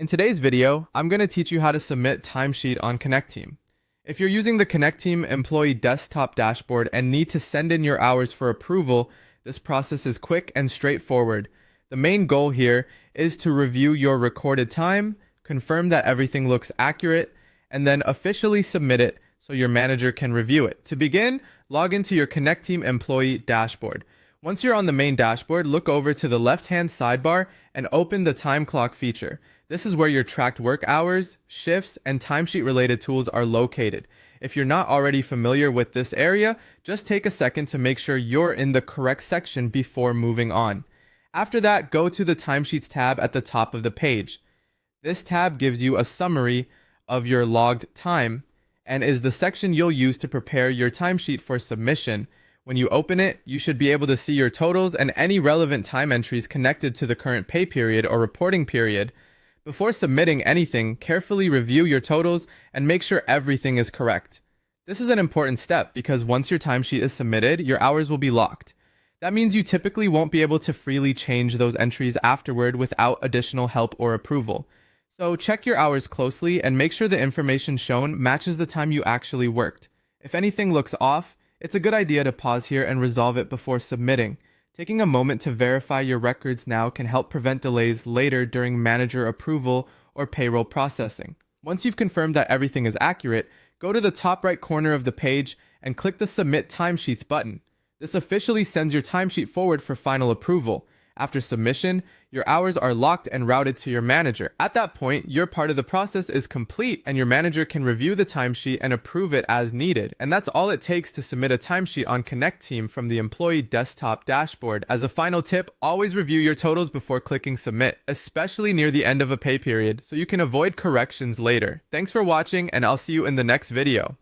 In today's video, I'm going to teach you how to submit timesheet on Connecteam. If you're using the Connecteam employee desktop dashboard and need to send in your hours for approval, this process is quick and straightforward. The main goal here is to review your recorded time, confirm that everything looks accurate, and then officially submit it so your manager can review it. To begin, log into your Connecteam employee dashboard. Once you're on the main dashboard, look over to the left-hand sidebar and open the time clock feature. This is where your tracked work hours, shifts, and timesheet-related tools are located. If you're not already familiar with this area, just take a second to make sure you're in the correct section before moving on. After that, go to the Timesheets tab at the top of the page. This tab gives you a summary of your logged time and is the section you'll use to prepare your timesheet for submission. When you open it, you should be able to see your totals and any relevant time entries connected to the current pay period or reporting period. Before submitting anything, carefully review your totals and make sure everything is correct. This is an important step because once your timesheet is submitted, your hours will be locked. That means you typically won't be able to freely change those entries afterward without additional help or approval. So check your hours closely and make sure the information shown matches the time you actually worked. If anything looks off, it's a good idea to pause here and resolve it before submitting. Taking a moment to verify your records now can help prevent delays later during manager approval or payroll processing. Once you've confirmed that everything is accurate, go to the top right corner of the page and click the Submit Timesheets button. This officially sends your timesheet forward for final approval. After submission, your hours are locked and routed to your manager. At that point, your part of the process is complete and your manager can review the timesheet and approve it as needed. And that's all it takes to submit a timesheet on Connecteam from the employee desktop dashboard. As a final tip, always review your totals before clicking submit, especially near the end of a pay period, so you can avoid corrections later. Thanks for watching, and I'll see you in the next video.